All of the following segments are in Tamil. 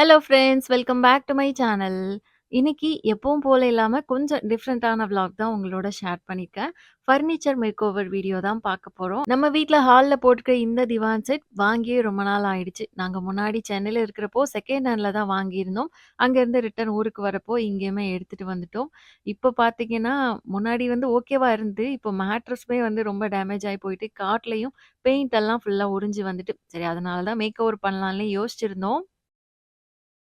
Hello friends, welcome back to my channel. இன்னைக்கு எப்பவும் போல இல்லாம கொஞ்சம் டிஃப்ரெண்ட்டான விளாக் தான் உங்களோட ஷேர் பண்ணியிருக்கேன். ஃபர்னிச்சர் மேக்கோவர் வீடியோ தான் பார்க்க போறோம். நம்ம வீட்ல ஹால்ல போட்டுருக்க இந்த திவான் செட் வாங்கியே ரொம்ப நாள் ஆயிடுச்சு. நாங்க முன்னாடி சென்னையில இருக்கிறப்போ செகண்ட் ஹேண்ட்ல தான் வாங்கியிருந்தோம். அங்கேருந்து ரிட்டர்ன் ஊருக்கு வரப்போ இங்கேயுமே எடுத்துட்டு வந்துட்டோம். இப்போ பார்த்தீங்கன்னா, முன்னாடி வந்து ஓகேவா இருந்து, இப்போ மேட்ரஸுமே வந்து ரொம்ப டேமேஜ் ஆயி போயிட்டு, காட்லயும் பெயிண்ட் எல்லாம் ஃபுல்லா உறிஞ்சு வந்துட்டு, சரி அதனால தான் மேக் ஓவர் பண்ணலான்னு யோசிச்சிருந்தோம்.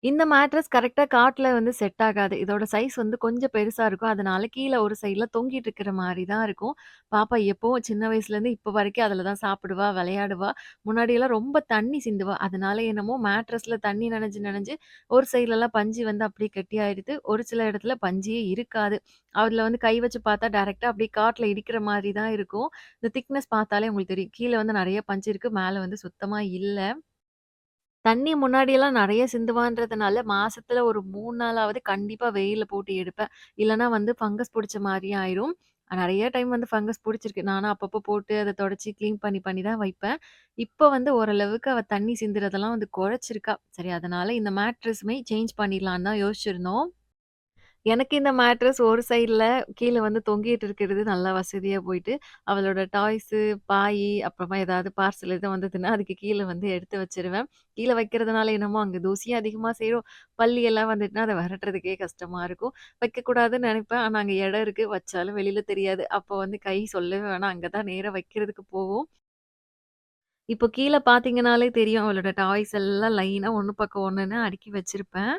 இந்த மேட்ரஸ் கரெக்ட்டா காட்ல வந்து செட் ஆகாது. இதோட சைஸ் வந்து கொஞ்சம் பெருசா இருக்கும். அதனால கீழ ஒரு சைட்ல தொங்கிட்டு இருக்கிற மாரி தான் இருக்கும். பாப்பா எப்பவும் சின்ன வயசுலேருந்து இப்ப வரைக்கும் அதில தான் சாப்பிடுவா, விளையாடுவா. முன்னாடியெல்லாம் ரொம்ப தண்ணி சிந்துவா. அதனால என்னமோ மேட்ரஸ்ல தண்ணி நனஞ்சு நனஞ்சு ஒரு சைட்லலாம் பஞ்சு வந்து அப்படியே கெட்டியாயிடுது. ஒரு சில இடத்துல பஞ்சே இருக்காது. அதில வந்து கை வச்சு பார்த்தா டைரக்ட்டா அப்படியே காட்ல இடிக்கிற மாரி தான் இருக்கும். இந்த திக்னஸ் பார்த்தாலே உங்களுக்கு தெரியும். கீழ வந்து நெறைய பஞ்சு இருக்கு. மேல வந்து சுத்தமா இல்ல. தண்ணி முன்னாடியெல்லாம் நெறைய சிந்துவான்றதுனால, மாசத்துல ஒரு 3 நாளாவது கண்டிப்பா வெயில்ல போட்டு எடுப்பேன். இல்லன்னா வந்து ஃபங்கஸ் புடிச்ச மாரி ஆயிரும். நெறைய டைம் வந்து ஃபங்கஸ் புடிச்சிருக்கு. நானும் அப்பப்போ போட்டு அத தொடச்சு கிளீன் பண்ணி பண்ணி தான் வைப்பேன். இப்ப வந்து ஓரளவுக்கு அவ தண்ணி சிந்துறதெல்லாம் வந்து குறைச்சிருக்கா. சரி அதனால இந்த மேட்ரஸுமே சேஞ்ச் பண்ணிடலான்னு தான் யோசிச்சிருந்தோம். எனக்கு இந்த மேட்ரஸ் ஒரு சைட்ல கீழ வந்து தொங்கிட்டு இருக்கிறது நல்லா வசதியா போயிட்டு, அவளோட டாய்ஸு, பாயி, அப்புறமா ஏதாவது பார்சல் எதுவும் வந்ததுன்னா, அதுக்கு கீழ வந்து எடுத்து வச்சுருவேன். கீழ வைக்கிறதுனால என்னமோ அங்க தூசியும் அதிகமா சேரும். பல்லி எல்லாம் வந்துட்டுனா, அத வெரட்டுறதுக்கே கஷ்டமா இருக்கும். வைக்கக்கூடாதுன்னு நெனைப்பேன். ஆனா அங்க இடம் இருக்கு. வச்சாலும் வெளில தெரியாது. அப்போ வந்து கை சொல்லவே வேணாம். அங்க தான் நேரா வைக்கிறதுக்கு போகும். இப்போ கீழ பார்த்தீங்கனாலே தெரியும். அவளோட டாய்ஸ் எல்லாம் லைனா ஒண்ணு பக்கம் ஒண்ணுன்னு அடுக்கி வச்சிருப்பேன்.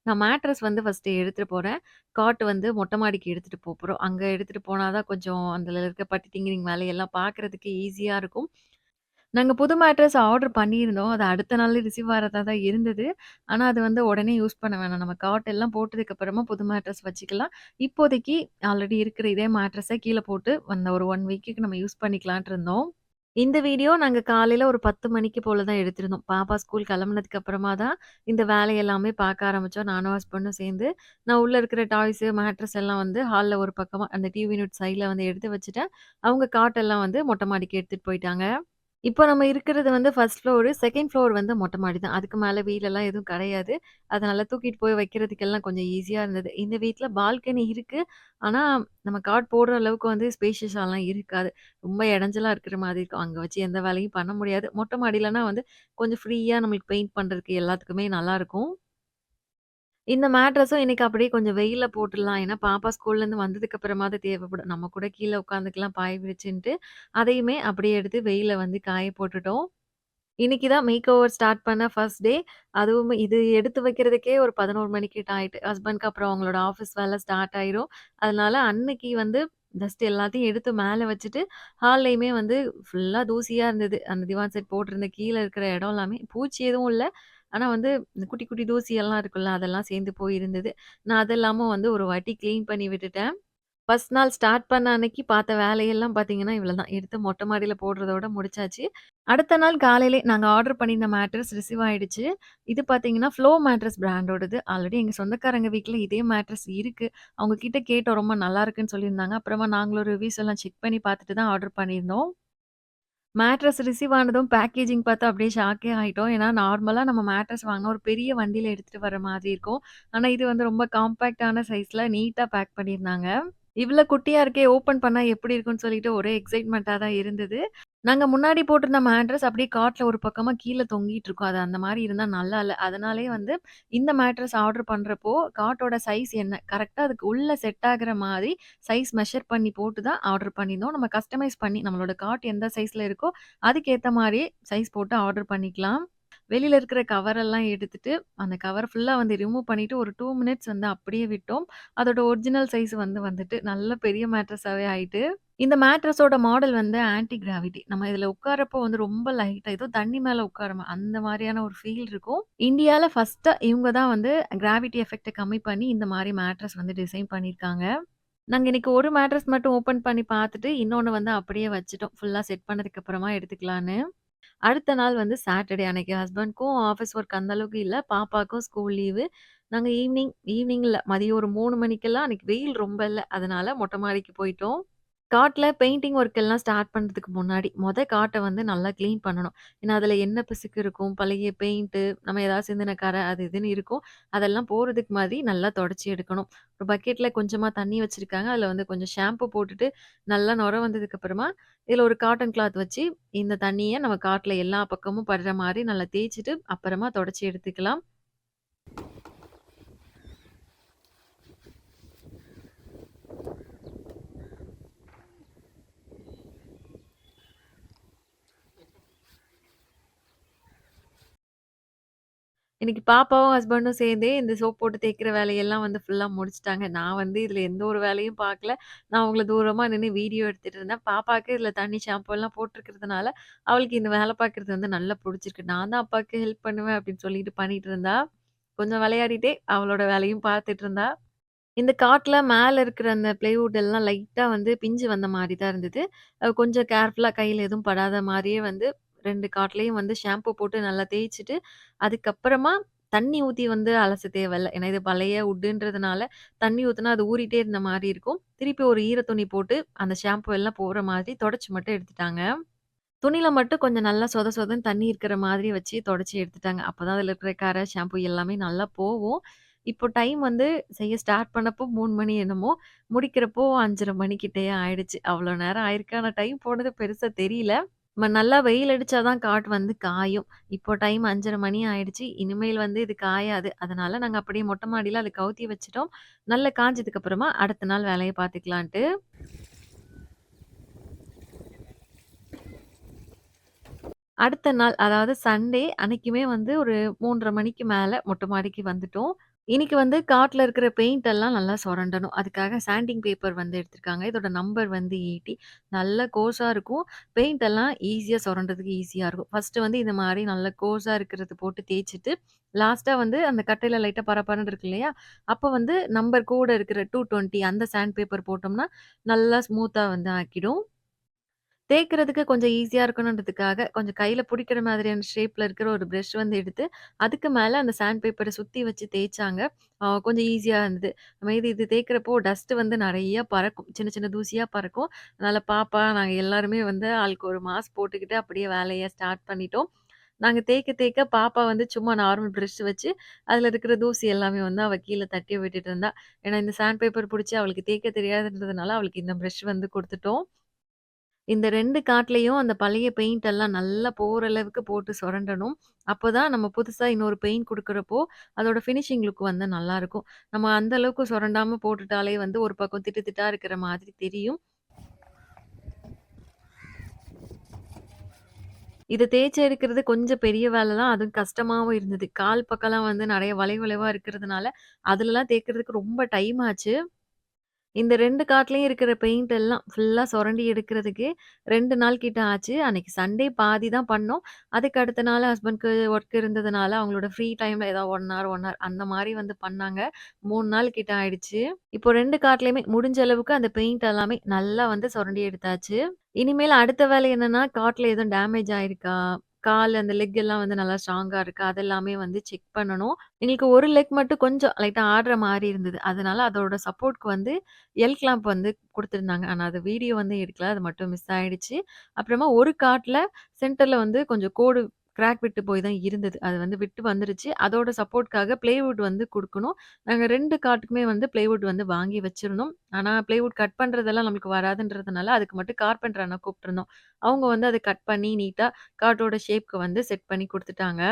நான் மேட்ரஸ் வந்து ஃபர்ஸ்ட்டு எடுத்துட்டு போறேன். காட் வந்து மொட்டை மாடிக்கு எடுத்துட்டு போறோம். அங்க எடுத்துட்டு போனா தான் கொஞ்சம் அதுல இருக்க பட்டி டிங்கிரிங் வேலையெல்லாம் பார்க்கறதுக்கு ஈஸியா இருக்கும். நாங்க புது மேட்ரஸ் ஆர்டர் பண்ணியிருந்தோம். அது அடுத்த நாளே ரிசீவ் ஆறதா தான் இருந்தது. ஆனா அது வந்து உடனே யூஸ் பண்ண வேணாம். நம்ம காட் எல்லாம் போட்டதுக்கு அப்புறமா புது மேட்ரஸ் வச்சுக்கலாம். இப்போதைக்கு ஆல்ரெடி இருக்கிற இதே மேட்ரஸ கீழ போட்டு அந்த ஒரு 1 வீக்குக்கு நம்ம யூஸ் பண்ணிக்கலான்ட்டு இருந்தோம். இந்த வீடியோ நாங்க காலையில ஒரு 10 மணிக்கு போல தான் எடுத்திருந்தோம். பாப்பா ஸ்கூல் கிளம்புனதுக்கு அப்புறமா தான் இந்த வேலை எல்லாமே பார்க்க ஆரம்பிச்சோம். நானும் ஹஸ்பண்டும் சேர்ந்து. நான் உள்ள இருக்கிற டாய்ஸு, மேட்ரஸ் எல்லாம் வந்து ஹால்ல ஒரு பக்கமா அந்த டிவி யூனிட் சைட்ல வந்து எடுத்து வச்சுட்டேன். அவங்க காட் எல்லாம் வந்து மொட்டை மாடிக்கு எடுத்துட்டு போயிட்டாங்க. இப்போ நம்ம இருக்கிறது வந்து ஃபர்ஸ்ட் ஃப்ளோரு. 2ண்ட் ஃப்ளோர் வந்து மொட்டை மாடி தான். அதுக்கு மேல வீடெல்லாம் எதுவும் கிடையாது. அதனால தூக்கிட்டு போய் வைக்கிறதுக்கெல்லாம் கொஞ்சம் ஈஸியா இருந்தது. இந்த வீட்ல பால்கனி இருக்கு. ஆனா, நம்ம காட் போடுற அளவுக்கு வந்து ஸ்பேஷியஸாலாம் இருக்காது. ரொம்ப இடைஞ்சலா இருக்கிற மாதிரி இருக்கும். அங்க வச்சு எந்த வேலையும் பண்ண முடியாது. மொட்டை மாடிலனா வந்து கொஞ்சம் ஃப்ரீயா நம்மளுக்கு பெயிண்ட் பண்றதுக்கு எல்லாத்துக்குமே நல்லாருக்கும். இந்த மேட்ரஸும் இன்னைக்கு அப்படியே கொஞ்சம் வெயில்ல போட்டுடலாம். ஏன்னா, பாப்பா ஸ்கூல்லேருந்து வந்ததுக்கு அப்புறமாவது தேவைப்படும். நம்ம கூட கீழ உட்காந்துக்கலாம் பாய் விரிச்சுன்ட்டு, அதையுமே அப்படியே எடுத்து வெயில்ல வந்து காய போட்டுட்டோம். இன்னைக்கு தான் மேக் ஓவர் ஸ்டார்ட் பண்ண ஃபர்ஸ்ட் டே. அதுவும் இது எடுத்து வைக்கிறதுக்கே ஒரு 11 மணிக்கிட்ட ஆயிட்டு. ஹஸ்பண்ட்க்கு அப்புறம் அவங்களோட ஆஃபீஸ் வேலை ஸ்டார்ட் ஆயிரும். அதனால அன்னைக்கு வந்து ஜஸ்ட் எல்லாத்தையும் எடுத்து மேல வச்சுட்டு, ஹால்லயுமே வந்து ஃபுல்லா தூசியா இருந்தது. அந்த திவான் செட் போட்டிருந்த கீழ இருக்கிற இடம் எல்லாமே பூச்சி எதுவும் இல்ல. ஆனா வந்து இந்த குட்டி குட்டி தூசி எல்லாம் இருக்குல்ல, அதெல்லாம் சேர்ந்து போய் இருந்தது. நான் அதெல்லாமும் வந்து ஒரு வாட்டி கிளீன் பண்ணி விட்டுட்டேன். ஃபர்ஸ்ட் நாள் ஸ்டார்ட் பண்ண அன்னைக்கு பார்த்த வேலையெல்லாம் பார்த்தீங்கன்னா, இவ்வளதான். எடுத்து மொட்டை மாடியில போடுறதோட முடிச்சாச்சு. அடுத்த நாள் காலையிலே நாங்க ஆர்டர் பண்ணியிருந்த மேட்ரஸ் ரிசீவ் ஆயிடுச்சு. இது பார்த்தீங்கன்னா, ஃப்ளோ மேட்ரஸ் பிராண்டோடது. ஆல்ரெடி எங்க சொந்தக்காரங்க வீட்ல இதே மேட்ரஸ் இருக்கு. அவங்க கிட்ட கேட்டோம். ரொம்ப நல்லாருக்குன்னு சொல்லியிருந்தாங்க. அப்புறமா நாங்களும் ரிவ்யூஸ் எல்லாம் செக் பண்ணி பார்த்துட்டு தான் ஆர்டர் பண்ணியிருந்தோம். மேட்ரஸ் ரிசீவ் ஆனதும் பேக்கேஜிங் பார்த்தா அப்படியே ஷாக்கே ஆயிட்டோம். ஏன்னா நார்மலா நம்ம மேட்ரஸ் வாங்குனா ஒரு பெரிய வண்டியில எடுத்துட்டு வர மாதிரி இருக்கும். ஆனா இது வந்து ரொம்ப காம்பேக்ட்டான சைஸ்ல நீட்டா பேக் பண்ணியிருந்தாங்க. இவ்ளோ குட்டியா இருக்கே! ஓப்பன் பண்ணா எப்படி இருக்கும்ன்னு சொல்லிட்டு ஒரே எக்ஸைட்மெண்ட்டா தான் இருந்தது. நாங்க முன்னாடி போட்டிருந்த மேட்ரஸ் அப்படியே காட்ல ஒரு பக்கமா கீழ தொங்கிட்டு இருக்கும். அது அந்த மாரி இருந்தா நல்லா இல்ல. அதனாலேயே வந்து இந்த மேட்ரஸ் ஆர்டர் பண்றப்போ, காட்டோட சைஸ் என்ன? கரெக்ட்டா அதுக்கு உள்ள செட் ஆகுற மாதிரி சைஸ் மெஷர் பண்ணி போட்டு தான் ஆர்டர் பண்ணியிருந்தோம். நம்ம கஸ்டமைஸ் பண்ணி நம்மளோட காட் எந்த சைஸ்ல இருக்கோ, அதுக்கேத்த மாரியே சைஸ் போட்டு ஆர்டர் பண்ணிக்கலாம். வெளியில இருக்கிற கவரெல்லாம் எடுத்துட்டு, அந்த கவர் ஃபுல்லா வந்து ரிமூவ் பண்ணிட்டு ஒரு 2 மினிட்ஸ் வந்து அப்படியே விட்டோம். அதோட ஒரிஜினல் சைஸ் வந்துட்டு நல்ல பெரிய மேட்ரஸாவே ஆயிட்டு. இந்த மேட்ரஸோட மாடல் வந்து ஆன்டி கிராவிட்டி. நம்ம இதுல உட்கார்றப்போ வந்து ரொம்ப லைட்டா ஏதோ தண்ணி மேல உட்காருமா அந்த மாரியான ஒரு ஃபீல் இருக்கும். இந்தியால ஃபர்ஸ்ட்டா இவங்க தான் வந்து கிராவிட்டி எஃபெக்ட்ட கம்மி பண்ணி இந்த மாரி மேட்ரஸ் வந்து டிசைன் பண்ணியிருக்காங்க. நாங்க இன்னைக்கு ஒரு மேட்ரஸ் மட்டும் ஓப்பன் பண்ணி பார்த்துட்டு, இன்னொன்னு வந்து அப்படியே வச்சுட்டோம். ஃபுல்லா செட் பண்ணதுக்கு அப்புறமா எடுத்துக்கலான்னு. அடுத்த நாள் வந்து சாட்டர்டே அன்னைக்கு ஹஸ்பண்ட்க்கும் ஆஃபீஸ் ஒர்க் அந்த அளவுக்கு இல்ல. பாப்பாக்கும் ஸ்கூல் லீவு. நாங்க ஈவினிங் ஈவினிங் இல்ல மதியம் ஒரு 3 மணிக்கெல்லாம் அன்னைக்கு வெயில் ரொம்ப இல்ல. அதனால மொட்டை மாடிக்கு போயிட்டோம். காட்ல பெயிண்டிங் ஒர்க் எல்லாம் ஸ்டார்ட் பண்றதுக்கு முன்னாடி, காட்ட வந்து நல்லா கிளீன் பண்ணணும். ஏன்னா, அதுல எண்ணெய் பிசுக்கு இருக்கும், பழைய பெயிண்ட்டு, நம்ம ஏதாவது சிந்தின கரை அது இதுன்னு இருக்கும். அதெல்லாம் போறதுக்கு மாதிரி நல்லா தொடச்சு எடுக்கணும். ஒரு பக்கெட்ல கொஞ்சமா தண்ணி வச்சிருக்காங்க. அதுல வந்து கொஞ்சம் ஷாம்பு போட்டுட்டு, நல்லா நொர வந்ததுக்கு அப்புறமா, இதுல ஒரு காட்டன் கிளாத் வச்சு, இந்த தண்ணிய நம்ம காட்ல எல்லா பக்கமும் படுற மாரி நல்லா தேய்ச்சுட்டு, அப்புறமா தொடச்சு எடுத்துக்கலாம். இன்னைக்கு பாப்பாவும், ஹஸ்பண்டும் சேர்ந்தே இந்த சோப் போட்டு தேய்க்கிற வேலையெல்லாம் வந்து ஃபுல்லா முடிச்சுட்டாங்க. நான் வந்து இதுல எந்த ஒரு வேலையும் பார்க்கல. நான் அவங்கள தூரமா நின்னு வீடியோ எடுத்துட்டு இருந்தேன். பாப்பாக்கு இதுல தண்ணி, ஷாம்பு எல்லாம் போட்டுருக்கிறதுனால, அவளுக்கு இந்த வேலை பார்க்குறது வந்து நல்லா புடிச்சிருக்கு. நான் தான் அப்பாவுக்கு ஹெல்ப் பண்ணுவேன் அப்படின்னு சொல்லிட்டு பண்ணிட்டு இருந்தா. கொஞ்சம் விளையாடிட்டே அவளோட வேலையும் பார்த்துட்டு இருந்தா. இந்த காட்ல மேல இருக்கிற அந்த பிளைவுட் எல்லாம் லைட்டா வந்து பிஞ்சு வந்த மாரி தான் இருந்தது. கொஞ்சம் கேர்ஃபுல்லா கையில எதுவும் படாத மாரியே வந்து 2 காட்லயும் வந்து ஷாம்பு போட்டு நல்லா தேய்ச்சுட்டு, அதுக்கப்புறமா தண்ணி ஊத்தி வந்து அலச தேவையில்ல. ஏன்னா இது பழைய வுட்டுன்றதுனால தண்ணி ஊத்துனா அது ஊறிட்டே இருந்த மாரி இருக்கும். திருப்பி ஒரு ஈர துணி போட்டு அந்த ஷாம்பு எல்லாம் போற மாதிரி தொடச்சு மட்டும் எடுத்துட்டாங்க. துணியில மட்டும் கொஞ்சம் நல்லா சொத சொதன்னு தண்ணி இருக்கிற மாதிரி வச்சு தொடச்சு எடுத்துட்டாங்க. அப்பதான் அதில இருக்கிற கரை, ஷாம்பு எல்லாமே நல்லா போவும். இப்போ டைம் வந்து செய்ய ஸ்டார்ட் பண்ணப்போ 3 மணி என்னமோ, முடிக்கிறப்போ 5:30 மணி கிட்டயே ஆயிடுச்சு. அவ்வளோ நேரம் ஆயிருக்கு. ஆனா டைம் போனது பெருசா தெரியல. நல்லா வெயில் அடிச்சா தான் காட் வந்து காயும். இப்போ டைம் 5:30 மணி ஆயிடுச்சு. இனிமேல் வந்து இது காயாது. அதனால நாங்க அப்படியே மொட்டை மாடியில அத கவுத்தி வச்சுட்டோம். நல்லா காஞ்சதுக்கு அப்புறமா அடுத்த நாள் வேலைய பார்த்துக்கலான்ட்டு. அடுத்த நாள் அதாவது சண்டே அன்னைக்குமே வந்து ஒரு 3:30 மணிக்கு மேல மொட்டை மாடிக்கு வந்துட்டோம். இன்னைக்கு வந்து காட்ல இருக்கிற பெயிண்ட் எல்லாம் நல்லா சொரண்டணும். அதுக்காக சாண்டிங் பேப்பர் வந்து எடுத்திருக்காங்க. இதோட நம்பர் வந்து 80. நல்ல கோர்ஸா இருக்கும். பெயிண்ட் எல்லாம் ஈஸியா சொரண்டறதுக்கு ஈஸியா இருக்கும். ஃபர்ஸ்ட்டு வந்து இந்த மாரி நல்ல கோர்ஸா இருக்கிறது போட்டு தேய்ச்சுட்டு, லாஸ்ட்டா வந்து அந்த கட்டையில லைட்டா பரபரன்னு இருக்கு இல்லையா? அப்ப வந்து நம்பர் கூட இருக்கிற 220 அந்த சாண்ட் பேப்பர் போட்டோம்னா, நல்லா ஸ்மூத்தா வந்து ஆக்கிடும். தேய்க்கிறதுக்கு கொஞ்சம் ஈஸியா இருக்கணுன்றதுக்காக, கொஞ்சம் கையில புடிக்கிற மாதிரியான ஷேப்ல இருக்கிற ஒரு பிரஷ் வந்து எடுத்து, அதுக்கு மேல அந்த சாண்ட் பேப்பர சுத்தி வச்சு தேய்ச்சாங்க. கொஞ்சம் ஈஸியா இருந்தது. இது தேய்க்கிறப்போ டஸ்ட் வந்து நெறைய பறக்கும். சின்ன சின்ன தூசியா பறக்கும். அதனால பாப்பா, நாங்க எல்லாருமே வந்து ஆளுக்கு ஒரு மாஸ்க் போட்டுக்கிட்டு அப்படியே வேலைய ஸ்டார்ட் பண்ணிட்டோம். நாங்க தேய்க்க தேய்க்க பாப்பா வந்து சும்மா நார்மல் பிரஷ் வச்சு, அதுல இருக்கிற தூசி எல்லாமே வந்து அவ கீழ தட்டி விட்டுட்டு இருந்தா. ஏன்னா இந்த சாண்ட் பேப்பர் புடிச்சு அவளுக்கு தேய்க்க தெரியாதுன்றதுனால, அவளுக்கு இந்த பிரஷ் வந்து குடுத்துட்டோம். இந்த 2 காட்லயும் அந்த பழைய பெயிண்ட் எல்லாம் நல்லா போற அளவுக்கு போட்டு சொரண்டணும். அப்பதான் நம்ம புதுசா இன்னொரு பெயிண்ட் குடுக்குறப்போ, அதோட ஃபினிஷிங் லுக் வந்து நல்லாருக்கும். நம்ம அந்த அளவுக்கு சொரண்டாம போட்டுட்டாலே வந்து ஒரு பக்கம் திட்டு திட்டா இருக்கிற மாதிரி தெரியும். இத தேய்ச்சு எடுக்கிறது கொஞ்சம் பெரிய வேல தான். அதுவும் கஷ்டமாவும் இருந்தது. கால் பக்கம்லாம் வந்து நெறைய வளைவு வளைவா இருக்கிறதுனால, அதுலலாம் தேய்க்கிறதுக்கு ரொம்ப டைம் ஆச்சு. இந்த 2 காட்லயும் இருக்கிற பெயிண்ட் எல்லாம் ஃபுல்லா சொரண்டி எடுக்கிறதுக்கு 2 நாள் கிட்ட ஆச்சு. அன்னைக்கு சண்டே பாதி தான் பண்ணோம். அதுக்கு அடுத்த நாள் ஹஸ்பண்ட்க்கு ஒர்க் இருந்ததுனால, அவங்களோட ஃப்ரீ டைம்ல ஏதாவது 1 ஹவர், 1 ஹவர் அந்த மாரி வந்து பண்ணாங்க. 3 நாள் கிட்ட ஆயிடுச்சு. இப்போ 2 காட்லயுமே முடிஞ்ச அளவுக்கு அந்த பெயிண்ட் எல்லாமே நல்லா வந்து சொரண்டி எடுத்தாச்சு. இனிமேல் அடுத்த வேலை என்னன்னா, காட்ல எதுவும் டேமேஜ் ஆயிருக்கா? கால் அந்த லெக் எல்லாம் வந்து நல்லா ஸ்ட்ராங்கா இருக்கா? அதெல்லாமே வந்து செக் பண்ணணும். எங்களுக்கு ஒரு லெக் மட்டும் கொஞ்சம் லைட்டா ஆடுற மாரி இருந்தது. அதனால அதோட சப்போர்ட்க்கு வந்து கிளாம்ப் வந்து குடுத்துருந்தாங்க. ஆனா அது வீடியோ வந்து எடுக்கல. அது மட்டும் மிஸ் ஆயிடுச்சு. அப்புறமா ஒரு காட்ல சென்டர்ல வந்து கொஞ்சம் கோடு கிராக் விட்டு போய் தான் இருந்தது. அது வந்து விட்டு வந்துருச்சு. அதோட சப்போர்ட்காக பிளைவுட் வந்து குடுக்கணும். நாங்க 2 காட்டுக்குமே வந்து பிளைவுட் வந்து வாங்கி வச்சிருந்தோம். ஆனா பிளைவுட் கட் பண்றதெல்லாம் நமக்கு வராதுன்றதுனால, அதுக்கு மட்டும் கார்பெண்டர் அண்ணா கூப்ட்டுருந்தோம். அவங்க வந்து அத கட் பண்ணி நீட்டா காட்டோட ஷேப்க்கு வந்து செட் பண்ணி குடுத்துட்டாங்க.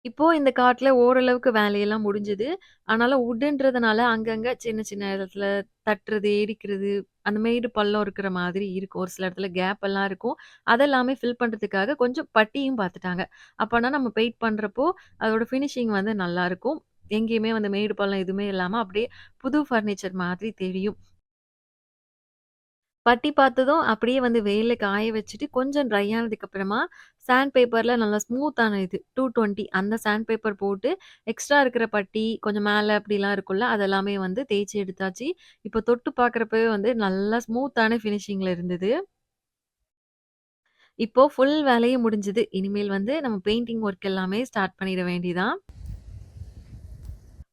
இப்போ இந்த காட்டுல ஓரளவுக்கு வேலையெல்லாம் முடிஞ்சது. ஆனாலும் வுட்டுன்றதுனால அங்கங்க சின்ன சின்ன இடத்துல தட்டுறது, இடிக்கிறது, அந்த மேடு பள்ளம் இருக்கிற மாதிரி இருக்கும். ஒரு சில இடத்துல கேப் எல்லாம் இருக்கும். அதெல்லாமே ஃபில் பண்றதுக்காக கொஞ்சம் பட்டியும் பார்த்துட்டாங்க. அப்பன்னா நம்ம பெயிண்ட் பண்றப்போ, அதோட ஃபினிஷிங் வந்து நல்லாருக்கும். எங்கேயுமே வந்து மேடு பள்ளம் எதுவுமே இல்லாம அப்படியே புது ஃபர்னிச்சர் மாதிரி தெரியும். பட்டி பார்த்ததும் அப்படியே வந்து வெயில்ல காய வச்சுட்டு, கொஞ்சம் ட்ரை ஆனதுக்கு அப்புறமா, சாண்ட் பேப்பர்ல நல்லா ஸ்மூத்தான இது 220 அந்த சாண்ட் பேப்பர் போட்டு, எக்ஸ்ட்ரா இருக்கிற பட்டி, கொஞ்சம் மேல அப்படிலாம் இருக்கும்ல, அதெல்லாமே வந்து தேய்ச்சு எடுத்தாச்சு. இப்போ தொட்டு பார்க்குறப்பவே வந்து நல்லா ஸ்மூத்தான ஃபினிஷிங்ல இருந்தது. இப்போ ஃபுல் வேலையும் முடிஞ்சது. இனிமேல் வந்து நம்ம பெயிண்டிங் ஒர்க் எல்லாமே ஸ்டார்ட் பண்ணிட வேண்டியதான்.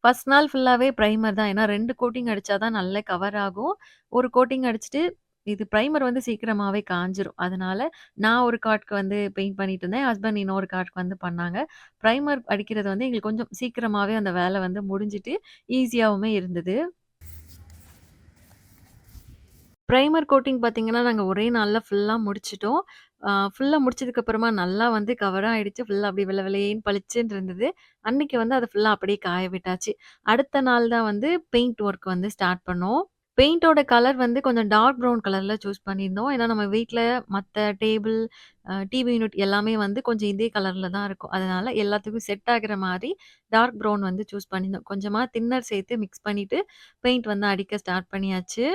ஃபர்ஸ்ட் நாள் ஃபுல்லாவே பிரைமர் தான். ஏன்னா 2 கோட்டிங் அடிச்சா தான் நல்லா கவர் ஆகும். ஒரு கோட்டிங் அடிச்சுட்டு, இது பிரைமர் வந்து சீக்கிரமாவே காய்ஞ்சிரும். அதனால நான் ஒரு காட்க்கு வந்து பெயிண்ட் பண்ணிட்டு இருந்தேன். ஹஸ்பண்ட் இன்னொரு காட்க்கு வந்து பண்ணாங்க. பிரைமர் அடிக்கிறது வந்து எங்களுக்கு கொஞ்சம் சீக்கிரமாவே அந்த வேலை வந்து முடிஞ்சுட்டு, ஈஸியாவுமே இருந்தது. பிரைமர் கோட்டிங் பார்த்தீங்கன்னா, நாங்க ஒரே நாள்ல ஃபுல்லா முடிச்சுட்டோம். ஃபுல்லா முடிச்சதுக்கப்புறமா நல்லா வந்து கவரும் ஆயிடுச்சு. ஃபுல்லா அப்படியே வெள்ள வெளேன்னு பளிச்சுன்னு இருந்தது. அன்னைக்கு வந்து அத ஃபுல்லா அப்படியே காய விட்டாச்சு. அடுத்த நாள் தான் வந்து பெயிண்ட் ஒர்க் வந்து ஸ்டார்ட் பண்ணோம். பெயிண்டோட கலர் வந்து கொஞ்சம் டார்க் ப்ரவுன் கலர்ல சூஸ் பண்ணியிருந்தோம். ஏன்னா நம்ம வீட்ல மத்த டேபிள், டிவி யூனிட் எல்லாமே வந்து கொஞ்சம் இதே கலர்ல தான் இருக்கும். அதனால எல்லாத்துக்கும் செட் ஆகுற மாரி டார்க் ப்ரவுன் வந்து சூஸ் பண்ணியிருந்தோம். கொஞ்சமா தின்னர் சேர்த்து மிக்ஸ் பண்ணிட்டு பெயிண்ட் வந்து அடிக்க ஸ்டார்ட் பண்ணியாச்சு.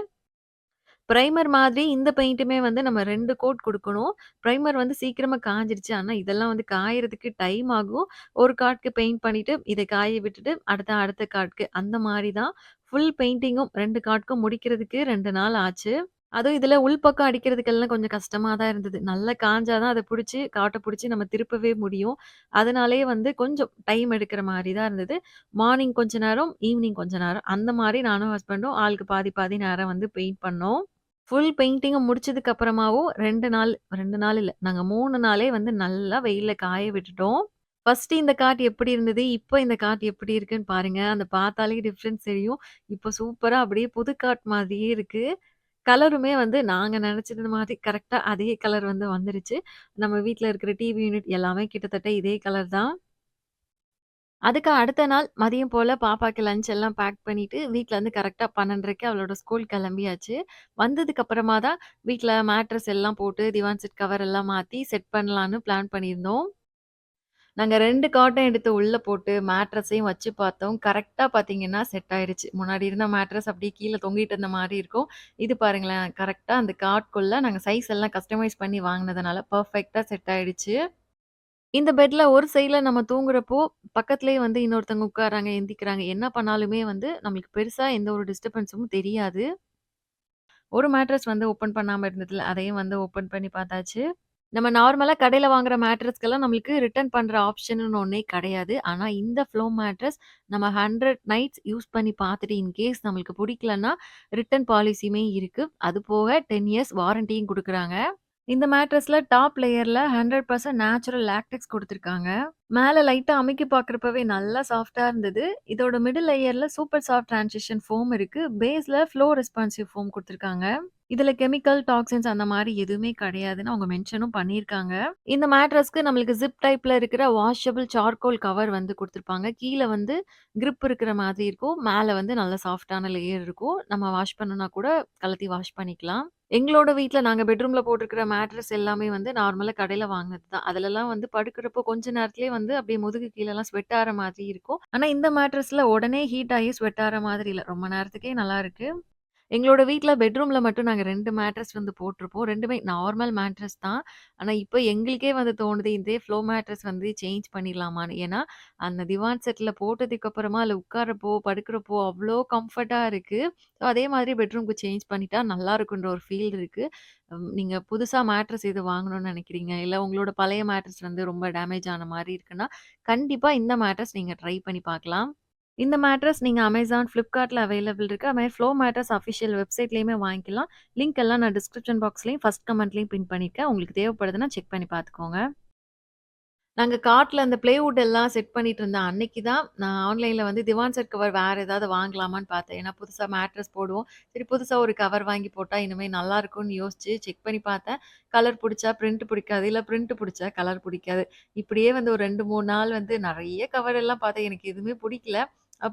பிரைமர் மாதிரி இந்த பெயிண்ட்டுமே வந்து நம்ம 2 கோட் குடுக்கணும். பிரைமர் வந்து சீக்கிரமா காய்ஞ்சிருச்சு. ஆனா, இதெல்லாம் வந்து காயறதுக்கு டைம் ஆகும். ஒரு காட்க்கு பெயிண்ட் பண்ணிட்டு, இத காய விட்டுட்டு, அடுத்த காட்க்கு அந்த மாரி தான். ஃபுல் பெயிண்டிங்கும் 2 காட்க்கும் முடிக்கிறதுக்கு 2 நாள் ஆச்சு. அதுவும் இதுல உள்பக்கம் அடிக்கிறதுக்கெல்லாம் கொஞ்சம் கஷ்டமா தான் இருந்தது. நல்லா காஞ்சா தான் அத புடிச்சு, காட்ட புடிச்சு நம்ம திருப்பவே முடியும். அதனாலேயே வந்து கொஞ்சம் டைம் எடுக்கிற மாரி தான் இருந்தது. மார்னிங் கொஞ்ச நேரம், ஈவினிங் கொஞ்ச நேரம். அந்த மாரி நானும் ஹஸ்பண்டும் ஆளுக்கு பாதி பாதி நேரம் வந்து பெயிண்ட் பண்ணோம். ஃபுல் பெயிண்டிங்கும் முடிச்சதுக்கு அப்புறமாவும் 2 நாள் இல்ல. நாங்க 3 நாளே வந்து நல்லா வெயில்ல காய விட்டுட்டோம். ஃபர்ஸ்ட்டு இந்த காட் எப்படி இருந்தது? இப்போ இந்த காட் எப்படி இருக்குன்னு பாருங்க. அந்த பார்த்தாலே டிஃபரன்ஸ் தெரியும். இப்போ சூப்பரா அப்படியே புது காட் மாதிரியே இருக்கு. கலருமே வந்து நாங்க நெனச்சது மாதிரி கரெக்ட்டா அதே கலர் வந்து வந்துருச்சு. நம்ம வீட்ல இருக்கிற டிவி யூனிட் எல்லாமே கிட்டத்தட்ட இதே கலர் தான். அதுக்கு அடுத்த நாள் மதியம் போல பாப்பாக்கு லஞ்ச் எல்லாம் பேக் பண்ணிட்டு, வீட்ல இருந்து கரெக்ட்டா 12:30க்கு அவளோட ஸ்கூல் கெளம்பியாச்சு. வந்ததுக்கு அப்புறமா தான் வீட்ல மேட்ரஸ் எல்லாம் போட்டு, திவான் செட் கவர் எல்லாம் மாத்தி செட் பண்ணலான்னு பிளான் பண்ணியிருந்தோம். நாங்க 2 காட்டும் எடுத்து உள்ள போட்டு மேட்ரஸையும் வச்சு பார்த்தோம். கரெக்ட்டா பார்த்தீங்கன்னா செட் ஆயிருச்சு. முன்னாடி இருந்த மேட்ரஸ் அப்படியே கீழ தொங்கிட்டு இருந்த மாரி இருக்கும். இது பாருங்களேன், கரெக்ட்டா அந்த காட்குள்ள நாங்க சைஸ் எல்லாம் கஸ்டமைஸ் பண்ணி வாங்குனதுனால பெர்ஃபெக்ட்டா செட் ஆயிடுச்சு. இந்த பெட்ல ஒரு சைட்ல நம்ம தூங்குறப்போ, பக்கத்திலேயே வந்து இன்னொருத்தவங்க உட்கார்றாங்க, எந்திக்கிறாங்க. என்ன பண்ணாலுமே வந்து நம்மளுக்கு பெருசா எந்த ஒரு டிஸ்டர்பன்ஸும் தெரியாது. ஒரு மேட்ரஸ் வந்து ஓப்பன் பண்ணாம இருந்ததுல, அதையும் வந்து ஓப்பன் பண்ணி பார்த்தாச்சு. நம்ம நார்மலா கடையில வாங்குற மேட்ரஸ்க்கெல்லாம் நம்மளுக்கு ரிட்டர்ன் பண்ற ஆப்ஷன்னு ஒண்ணே கிடையாது. ஆனா இந்த ஃப்ளோ மேட்ரஸ் நம்ம 100 நைட்ஸ் யூஸ் பண்ணி பார்த்துட்டு, இன்கேஸ் நம்மளுக்கு புடிக்கலன்னா, ரிட்டர்ன் பாலிசியுமே இருக்கு. அது போக 10 இயர்ஸ் வாரண்டியும் குடுக்குறாங்க. இந்த மேட்ரஸ்ல டாப் லேயர்ல 100% நேச்சுரல் லாக்டெக்ஸ் குடுத்துருக்காங்க. மேல லைட்டா அமுக்கி பார்க்குறப்பவே நல்லா சாஃப்ட்டா இருந்தது. இதோட மிடில் லேயர்ல சூப்பர் சாஃப்ட் டிரான்சிஷன் ஃபோம் இருக்கு. பேஸ்ல ஃப்ளோ ரெஸ்பான்சிவ் ஃபோம் குடுத்துருக்காங்க. இதுல கெமிக்கல், டாக்ஸின்ஸ் அந்த மாரி எதுவுமே கிடையாதுன்னு அவங்க மென்ஷனும் பண்ணியிருக்காங்க. இந்த மேட்ரஸ்க்கு நம்மளுக்கு ஜிப் டைப்ல இருக்கிற வாஷபிள் சார்கோல் கவர் வந்து குடுத்துருப்பாங்க. கீழ வந்து கிரிப் இருக்கிற மாதிரி இருக்கும். மேல வந்து நல்ல சாஃப்ட்டான லேயர் இருக்கும். நம்ம வாஷ் பண்ணணும்னா கூட கழட்டி வாஷ் பண்ணிக்கலாம். எங்களோட வீட்ல நாங்க பெட்ரூம்ல போட்டிருக்கிற மேட்ரஸ் எல்லாமே வந்து நார்மலா கடையில வாங்குனது தான். அதுலலாம் வந்து படுக்கிறப்போ கொஞ்ச நேரத்திலேயே வந்து அப்படியே முதுகு கீழலாம் ஸ்வெட் ஆற மாதிரி இருக்கும். ஆனா இந்த மேட்ரஸ்ல உடனே ஹீட் ஆகி ஸ்வெட் ஆற மாதிரி இல்ல. ரொம்ப நேரத்துக்கே நல்லா இருக்கு. எங்களோட வீட்ல பெட்ரூம்ல மட்டும் நாங்க 2 மேட்ரஸ் வந்து போட்டிருப்போம். 2மே நார்மல் மேட்ரஸ் தான். ஆனா, இப்ப எங்களுக்கே வந்து தோணுது, இதே ஃப்ளோ மேட்ரஸ் வந்து சேஞ்ச் பண்ணிடலாமான்னு. ஏன்னா, அந்த திவான் செட்ல போட்டதுக்கு அப்புறமா அதுல உட்கார்றப்போ, படுக்கிறப்போ அவ்ளோ கம்ஃபர்ட்டா இருக்கு. ஸோ, அதே மாதிரி பெட்ரூம்க்கு சேஞ்ச் பண்ணிட்டா நல்லா இருக்குன்ற ஒரு ஃபீல் இருக்கு. நீங்க புதுசா மேட்ரஸ் எது வாங்கணும்னு நெனைக்கிறீங்க? இல்ல உங்களோட பழைய மேட்ரஸ் வந்து ரொம்ப டேமேஜ் ஆன மாரி இருக்குன்னா, கண்டிப்பா இந்த மேட்ரஸ் நீங்க ட்ரை பண்ணி பார்க்கலாம். இந்த மேட்ரஸ் நீங்க Amazon, Flipkartல அவைலபிள் இருக்கு. அது மாரி ஃப்ளோ மேட்ரஸ் அஃபிஷியல் வெப்சைட்லயுமே வாங்கிக்கலாம். லிங்க் எல்லாம் நான் டிஸ்கிரிப்ஷன் பாக்ஸ்லயும், ஃபர்ஸ்ட் கமெண்ட்லயும் பின் பண்ணியிருக்கேன். உங்களுக்கு தேவைப்படுதுன்னா செக் பண்ணி பார்த்துக்கோங்க. நாங்க காட்ல அந்த ப்ளேவுட் எல்லாம் செட் பண்ணிட்டு இருந்த அன்னைக்கு தான், நான் ஆன்லைன்ல வந்து திவான் செட் கவர் வேற ஏதாவது வாங்கலாமான்னு பார்த்தேன். ஏன்னா புதுசா மேட்ரஸ் போடுவோம். சரி புதுசா ஒரு கவர் வாங்கி போட்டா இனிமே நல்லாருக்கும்னு யோசிச்சு செக் பண்ணி பார்த்தேன். கலர் புடிச்சா பிரிண்ட் பிடிக்காது. இல்ல பிரிண்ட் புடிச்சா கலர் பிடிக்காது. இப்படியே வந்து ஒரு 2, 3 நாள் வந்து நெறைய கவர் எல்லாம் பார்த்தேன். எனக்கு எதுவுமே பிடிக்கல.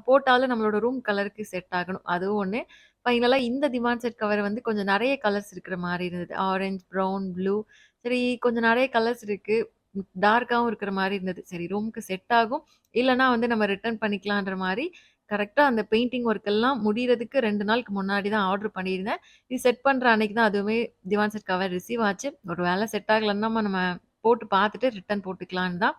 போட்டாலும் நம்மளோட ரூம் கலருக்கு செட் ஆகணும். அதுவும் ஒண்ணு. ஃபைனலா இந்த திவான் செட் கவர் வந்து கொஞ்சம் நெறைய கலர்ஸ் இருக்கிற மாரி இருந்தது. ஆரஞ்ச், ப்ரவுன், ப்ளூ சரி கொஞ்சம் நெறைய கலர்ஸ் இருக்கு. டார்க்காவும் இருக்கிற மாரி இருந்தது. சரி ரூமுக்கு செட் ஆகும். இல்லன்னா வந்து நம்ம ரிட்டர்ன் பண்ணிக்கலான்ற மாரி, கரெக்ட்டா அந்த பெயிண்டிங் ஒர்க் எல்லாம் முடியறதுக்கு 2 நாளுக்கு முன்னாடி தான் ஆர்டர் பண்ணியிருந்தேன். இது செட் பண்ற அன்னைக்கு தான் அதுவுமே திவான் செட் கவர் ரிசீவ் ஆச்சு. ஒரு வேள செட் ஆகலன்னா நம்ம போட்டு பார்த்துட்டு ரிட்டர்ன் போட்டுக்கலான்னு தான்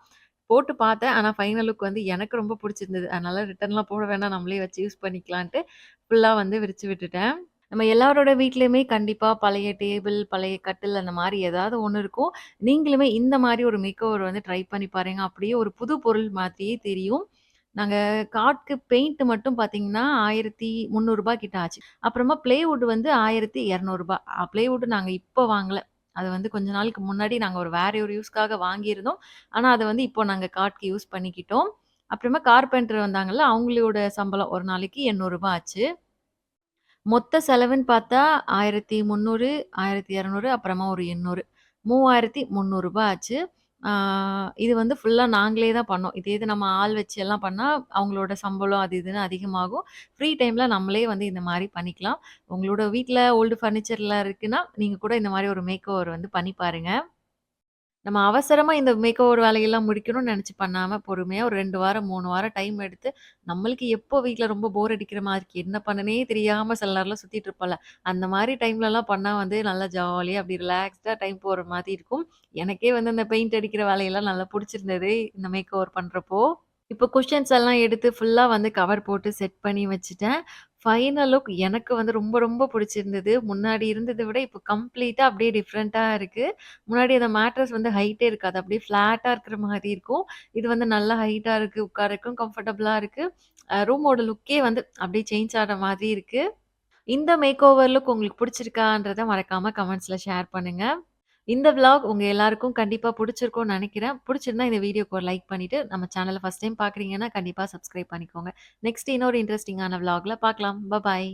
போட்டு பார்த்தேன். ஆனா ஃபைனல் லுக் வந்து எனக்கு ரொம்ப புடிச்சிருந்தது. அதனால ரிட்டர்ன்லாம் போட வேண்டாம். நம்மளே வச்சு யூஸ் பண்ணிக்கலான்ட்டு ஃபுல்லா வந்து விரிச்சு விட்டுட்டேன். நம்ம எல்லாரோட வீட்லயுமே கண்டிப்பா பழைய டேபிள், பழைய கட்டில் அந்த மாரி ஏதாவது ஒண்ணு இருக்கும். நீங்களுமே இந்த மாரி ஒரு மேக் ஓவர் வந்து ட்ரை பண்ணி பாருங்க. அப்படியே ஒரு புது பொருள் மாதிரியே தெரியும். நாங்க காட்க்கு பெயிண்ட் மட்டும் பார்த்தீங்கன்னா, ரூ. 1300 கிட்ட ஆச்சு. அப்புறமா பிளேவுட் வந்து ரூ. 1200. பிளேவுட் நாங்க இப்ப வாங்கல. அது வந்து கொஞ்ச நாளுக்கு முன்னாடி நாங்க வேற ஒரு யூஸ்க்காக வாங்கியிருந்தோம். ஆனா, அத வந்து இப்போ நாங்க காட்க்கு யூஸ் பண்ணிக்கிட்டோம். அப்புறமா கார்பெண்டர் வந்தாங்கல்ல, அவங்களோட சம்பளம் ஒரு நாளைக்கு ரூ. 800 ஆச்சு. மொத்த செலவுன்னு பார்த்தா 1300, 1200 அப்புறமா ஒரு 800. ரூ. 3300 ஆச்சு. ஆ இது வந்து ஃபுல்லா நாங்களே தான் பண்ணோம். இதே இது நம்ம ஆள் வச்சு எல்லாம் பண்ணா, அவங்களோட சம்பளம் அது இதுன்னு அதிகமாகும். ஃப்ரீ டைம்ல நம்மளே வந்து இந்த மாரி பண்ணிக்கலாம். உங்களோட வீட்ல ஓல்டு ஃபர்னிச்சர்லாம் இருக்குன்னா, நீங்க கூட இந்த மாரி ஒரு மேக் ஓவர் வந்து பண்ணி பாருங்க. நம்ம அவசரமா இந்த மேக் ஓவர் வேலையெல்லாம் முடிக்கணும்னு நெனச்சு பண்ணாம, பொறுமையா ஒரு 2 வாரம், 3 வாரம் டைம் எடுத்து, நம்மளுக்கு எப்போ வீட்ல ரொம்ப போர் அடிக்கிற மாதிரி இருக்கு, என்ன பண்ணனே தெரியாம சில நேரம்லாம் சுத்திட்டு இருப்போம்ல, அந்த மாரி டைம்லலாம் பண்ணா வந்து நல்லா ஜாலியா அப்படி ரிலாக்ஸ்டா டைம் போற மாதிரி இருக்கும். எனக்கே வந்து அந்த பெயிண்ட் அடிக்கிற வேலையெல்லாம் நல்லா புடிச்சிருந்தது, இந்த மேக் ஓவர் பண்றப்போ. இப்போ குஷன்ஸ் எல்லாம் எடுத்து ஃபுல்லா வந்து கவர் போட்டு செட் பண்ணி வச்சுட்டேன். ஃபைனல் லுக் எனக்கு வந்து ரொம்ப ரொம்ப புடிச்சிருந்தது. முன்னாடி இருந்தத விட இப்போ கம்ப்ளீட்டா அப்படியே டிஃப்ரெண்ட்டா இருக்கு. முன்னாடி அந்த மேட்ரஸ் வந்து ஹைட்டே இருக்காது. அப்படியே ஃப்ளாட்டா இருக்கிற மாரி இருக்கும். இது வந்து நல்லா ஹைட்டா இருக்கு. உட்காரக்கும் கம்ஃபர்டபுளா இருக்கு. ரூமோட லுக்கே வந்து அப்படியே சேஞ்ச் ஆன மாதிரி இருக்கு. இந்த மேக் ஓவர் லுக் உங்களுக்கு புடிச்சிருக்கான்றத மறக்காம கமெண்ட்ஸ்ல ஷேர் பண்ணுங்க. இந்த விளாக் உங்க எல்லாருக்கும் கண்டிப்பா புடிச்சிருக்கும்னு நெனைக்கிறேன். புடிச்சிருந்தா இந்த வீடியோக்கு ஒரு லைக் பண்ணிட்டு, நம்ம சேனல ஃபர்ஸ்ட் டைம் பார்க்குறீங்கன்னா, கண்டிப்பா சப்ஸ்கிரைப் பண்ணிக்கோங்க. நெக்ஸ்ட் இன்னொரு இன்ட்ரஸ்டிங்கான விளாக்ல பார்க்கலாம். பாய்.